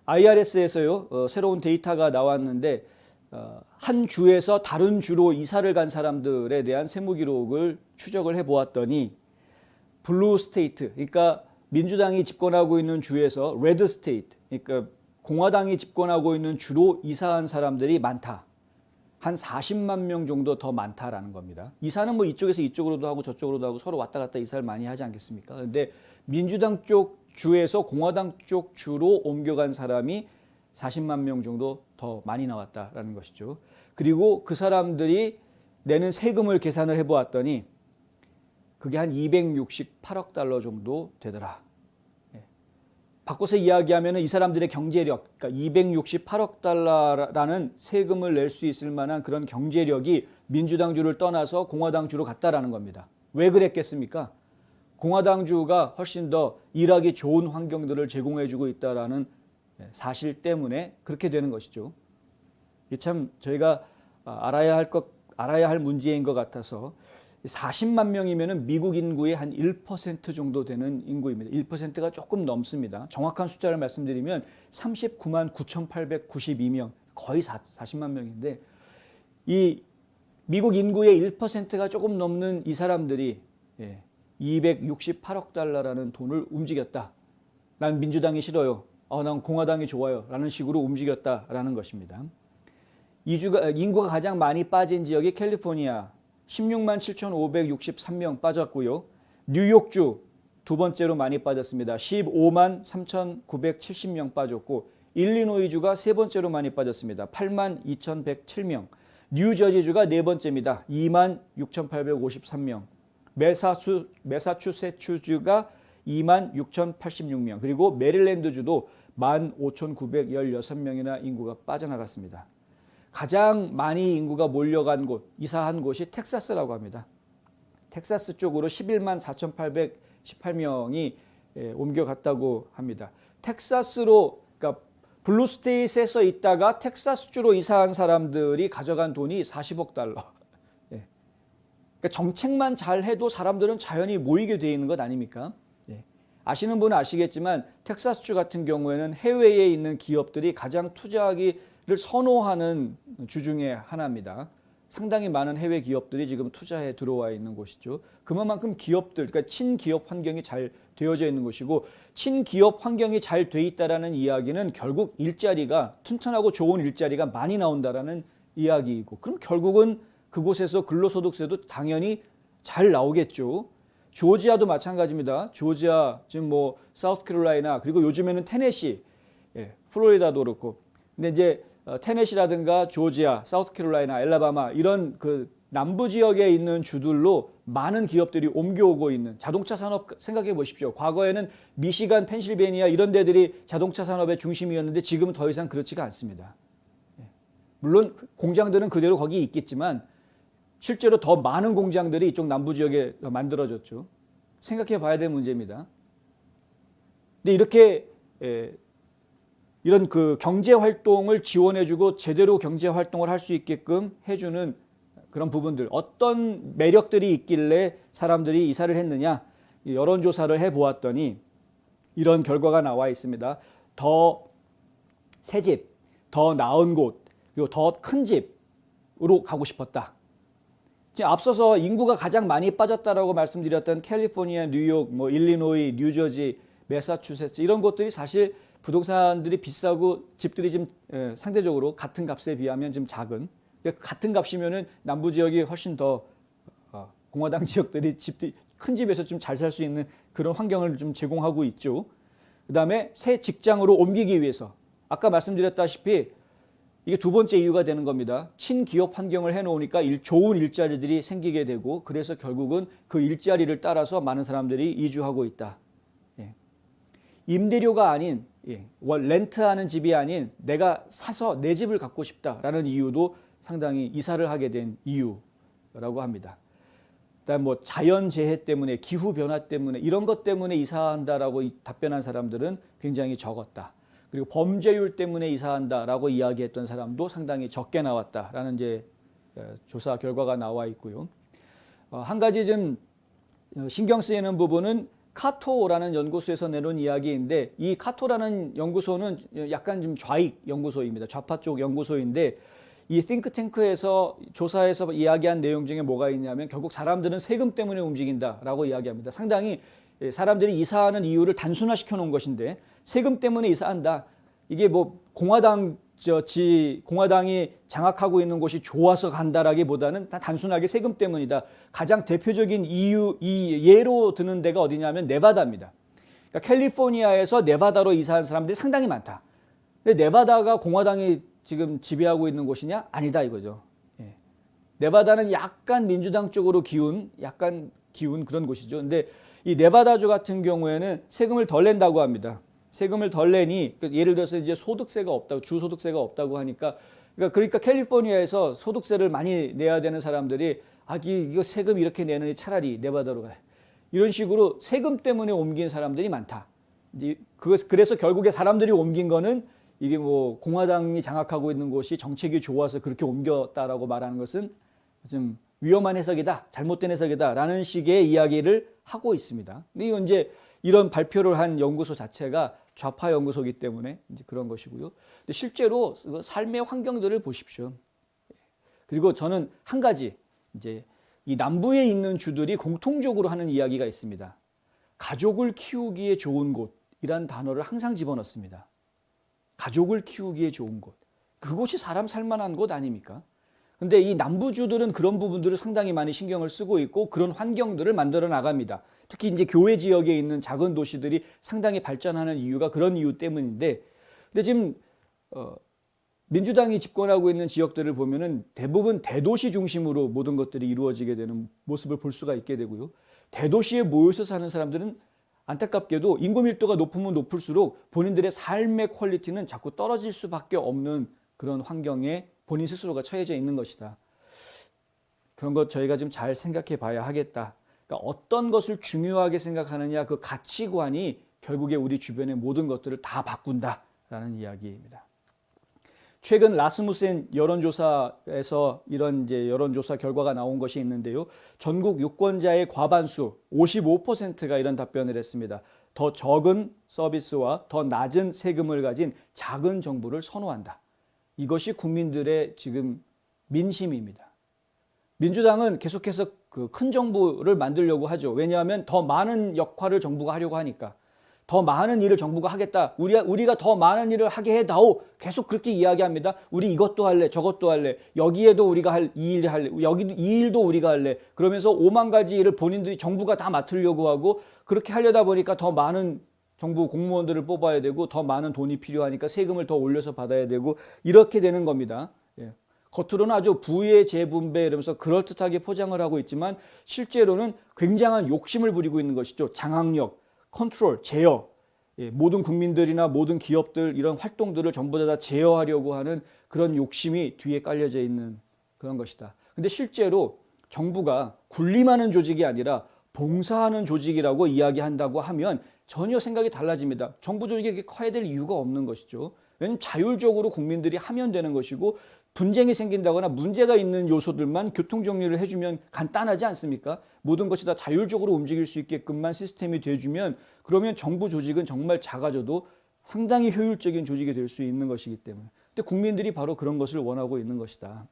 IRS에서요, 새로운 데이터가 나왔는데 한 주에서 다른 주로 이사를 간 사람들에 대한 세무 기록을 추적을 해보았더니 블루 스테이트, 그러니까 민주당이 집권하고 있는 주에서 레드 스테이트, 그러니까 공화당이 집권하고 있는 주로 이사한 사람들이 많다. 한 40만 명 정도 더 많다라는 겁니다. 이사는 뭐 이쪽에서 이쪽으로도 하고 저쪽으로도 하고 서로 왔다 갔다 이사를 많이 하지 않겠습니까? 그런데 민주당 쪽 주에서 공화당 쪽 주로 옮겨간 사람이 40만 명 정도 더 많이 나왔다라는 것이죠. 그리고 그 사람들이 내는 세금을 계산을 해보았더니 그게 한 268억 달러 정도 되더라. 바꿔서 이야기하면 이 사람들의 경제력, 그러니까 268억 달러라는 세금을 낼 수 있을 만한 그런 경제력이 민주당주를 떠나서 공화당주로 갔다라는 겁니다. 왜 그랬겠습니까? 공화당주가 훨씬 더 일하기 좋은 환경들을 제공해주고 있다라는 사실 때문에 그렇게 되는 것이죠. 이게 참 저희가 알아야 할 문제인 것 같아서 40만 명이면 미국 인구의 한 1% 정도 되는 인구입니다. 1%가 조금 넘습니다. 정확한 숫자를 말씀드리면 39만 9,892명, 거의 40만 명인데 이 미국 인구의 1%가 조금 넘는 이 사람들이 268억 달러라는 돈을 움직였다. 난 민주당이 싫어요. 난 공화당이 좋아요. 라는 식으로 움직였다라는 것입니다. 인구가 가장 많이 빠진 지역이 캘리포니아. 16만 7,563명 빠졌고요. 뉴욕주 두 번째로 많이 빠졌습니다. 15만 3,970명 빠졌고 일리노이주가 세 번째로 많이 빠졌습니다. 8만 2,107명. 뉴저지주가 네 번째입니다. 2만 6,853명. 매사추세츠주가 2만 6,086명. 그리고 메릴랜드주도 15,916명이나 인구가 빠져나갔습니다. 가장 많이 인구가 몰려간 곳, 이사한 곳이 텍사스라고 합니다. 텍사스 쪽으로 11만 4,818명이 옮겨갔다고 합니다. 텍사스로, 그러니까 블루스테이트에서 있다가 텍사스주로 이사한 사람들이 가져간 돈이 40억 달러. 그러니까 정책만 잘 해도 사람들은 자연히 모이게 돼 있는 것 아닙니까? 아시는 분은 아시겠지만 텍사스주 같은 경우에는 해외에 있는 기업들이 가장 투자하기를 선호하는 주 중에 하나입니다. 상당히 많은 해외 기업들이 지금 투자에 들어와 있는 곳이죠. 그만큼 기업들, 그러니까 친기업 환경이 잘 되어져 있는 곳이고, 친기업 환경이 잘 돼 있다라는 이야기는 결국 일자리가 튼튼하고 좋은 일자리가 많이 나온다라는 이야기이고, 그럼 결국은 그곳에서 근로소득세도 당연히 잘 나오겠죠. 조지아도 마찬가지입니다. 조지아, 지금 뭐 사우스캐롤라이나, 그리고 요즘에는 테네시, 플로리다도 그렇고. 근데 이제 테네시라든가 조지아, 사우스캐롤라이나, 엘라바마 이런 그 남부 지역에 있는 주들로 많은 기업들이 옮겨오고 있는 자동차 산업 생각해 보십시오. 과거에는 미시간, 펜실베니아 이런 데들이 자동차 산업의 중심이었는데 지금은 더 이상 그렇지가 않습니다. 물론 공장들은 그대로 거기 있겠지만 실제로 더 많은 공장들이 이쪽 남부 지역에 만들어졌죠. 생각해 봐야 될 문제입니다. 근데 이렇게 이런 그 경제 활동을 지원해주고 제대로 경제 활동을 할 수 있게끔 해주는 그런 부분들, 어떤 매력들이 있길래 사람들이 이사를 했느냐, 여론조사를 해보았더니 이런 결과가 나와 있습니다. 더 새 집, 더 나은 곳, 그리고 더 큰 집으로 가고 싶었다. 지금 앞서서 인구가 가장 많이 빠졌다라고 말씀드렸던 캘리포니아, 뉴욕, 뭐 일리노이, 뉴저지, 매사추세츠 이런 곳들이 사실 부동산들이 비싸고 집들이 좀 상대적으로 같은 값에 비하면 좀 작은, 같은 값이면은 남부 지역이 훨씬 더 공화당 지역들이 집들이 큰 집에서 좀 잘 살 수 있는 그런 환경을 좀 제공하고 있죠. 그다음에 새 직장으로 옮기기 위해서 아까 말씀드렸다시피 이게 두 번째 이유가 되는 겁니다. 친기업 환경을 해놓으니까 좋은 일자리들이 생기게 되고, 그래서 결국은 그 일자리를 따라서 많은 사람들이 이주하고 있다. 임대료가 아닌, 렌트하는 집이 아닌 내가 사서 내 집을 갖고 싶다라는 이유도 상당히 이사를 하게 된 이유라고 합니다. 그다음 뭐 자연재해 때문에, 기후 변화 때문에, 이런 것 때문에 이사한다라고 답변한 사람들은 굉장히 적었다. 그리고 범죄율 때문에 이사한다라고 이야기했던 사람도 상당히 적게 나왔다라는 이제 조사 결과가 나와 있고요. 한 가지 좀 신경 쓰이는 부분은 카토라는 연구소에서 내놓은 이야기인데 이 카토라는 연구소는 약간 좀 좌익 연구소입니다. 좌파 쪽 연구소인데 이 싱크탱크에서 조사해서 이야기한 내용 중에 뭐가 있냐면 결국 사람들은 세금 때문에 움직인다라고 이야기합니다. 상당히 사람들이 이사하는 이유를 단순화시켜 놓은 것인데 세금 때문에 이사한다. 이게 뭐 공화당이 장악하고 있는 곳이 좋아서 간다라기보다는 단순하게 세금 때문이다. 가장 대표적인 예로 드는 데가 어디냐면 네바다입니다. 그러니까 캘리포니아에서 네바다로 이사한 사람들이 상당히 많다. 근데 네바다가 공화당이 지금 지배하고 있는 곳이냐? 아니다 이거죠. 예. 네바다는 약간 민주당 쪽으로 약간 기운 그런 곳이죠. 근데 이 네바다주 같은 경우에는 세금을 덜 낸다고 합니다. 세금을 덜 내니 예를 들어서 이제 소득세가 없다고 주소득세가 없다고 하니까 그러니까 캘리포니아에서 소득세를 많이 내야 되는 사람들이 이거 세금 이렇게 내느니 차라리 네바다로 가. 이런 식으로 세금 때문에 옮긴 사람들이 많다. 그래서 결국에 사람들이 옮긴 거는 이게 뭐 공화당이 장악하고 있는 곳이 정책이 좋아서 그렇게 옮겼다라고 말하는 것은 좀 위험한 해석이다, 잘못된 해석이다라는 식의 이야기를 하고 있습니다. 근데 이건 이제 이런 발표를 한 연구소 자체가 좌파 연구소이기 때문에 이제 그런 것이고요. 근데 실제로 삶의 환경들을 보십시오. 그리고 저는 한 가지 이제 이 남부에 있는 주들이 공통적으로 하는 이야기가 있습니다. 가족을 키우기에 좋은 곳이란 단어를 항상 집어넣습니다. 가족을 키우기에 좋은 곳. 그곳이 사람 살만한 곳 아닙니까? 근데 이 남부주들은 그런 부분들을 상당히 많이 신경을 쓰고 있고 그런 환경들을 만들어 나갑니다. 특히 이제 교외 지역에 있는 작은 도시들이 상당히 발전하는 이유가 그런 이유 때문인데, 근데 지금 민주당이 집권하고 있는 지역들을 보면은 대부분 대도시 중심으로 모든 것들이 이루어지게 되는 모습을 볼 수가 있게 되고요. 대도시에 모여서 사는 사람들은 안타깝게도 인구 밀도가 높으면 높을수록 본인들의 삶의 퀄리티는 자꾸 떨어질 수밖에 없는 그런 환경에 본인 스스로가 처해져 있는 것이다. 그런 것 저희가 좀 잘 생각해 봐야 하겠다. 그러니까 어떤 것을 중요하게 생각하느냐 그 가치관이 결국에 우리 주변의 모든 것들을 다 바꾼다라는 이야기입니다. 최근 라스무센 여론조사에서 이런 이제 여론조사 결과가 나온 것이 있는데요. 전국 유권자의 과반수 55%가 이런 답변을 했습니다. 더 적은 서비스와 더 낮은 세금을 가진 작은 정부를 선호한다. 이것이 국민들의 지금 민심입니다. 민주당은 계속해서 그 큰 정부를 만들려고 하죠. 왜냐하면 더 많은 역할을 정부가 하려고 하니까. 더 많은 일을 정부가 하겠다. 우리가 더 많은 일을 하게 해다오. 계속 그렇게 이야기합니다. 우리 이것도 할래, 저것도 할래. 여기에도 우리가 이 일 할래. 여기 이 일도 우리가 할래. 그러면서 5만 가지 일을 본인들이 정부가 다 맡으려고 하고 그렇게 하려다 보니까 더 많은 정부 공무원들을 뽑아야 되고 더 많은 돈이 필요하니까 세금을 더 올려서 받아야 되고 이렇게 되는 겁니다. 예. 겉으로는 아주 부의 재분배 이러면서 그럴듯하게 포장을 하고 있지만 실제로는 굉장한 욕심을 부리고 있는 것이죠. 장악력, 컨트롤, 제어. 예, 모든 국민들이나 모든 기업들 이런 활동들을 전부 다 제어하려고 하는 그런 욕심이 뒤에 깔려져 있는 그런 것이다. 근데 실제로 정부가 군림하는 조직이 아니라 봉사하는 조직이라고 이야기한다고 하면 전혀 생각이 달라집니다. 정부 조직이 이렇게 커야 될 이유가 없는 것이죠. 왜냐하면 자율적으로 국민들이 하면 되는 것이고 분쟁이 생긴다거나 문제가 있는 요소들만 교통정리를 해주면 간단하지 않습니까? 모든 것이 다 자율적으로 움직일 수 있게끔만 시스템이 돼주면 그러면 정부 조직은 정말 작아져도 상당히 효율적인 조직이 될 수 있는 것이기 때문에. 근데 국민들이 바로 그런 것을 원하고 있는 것이다.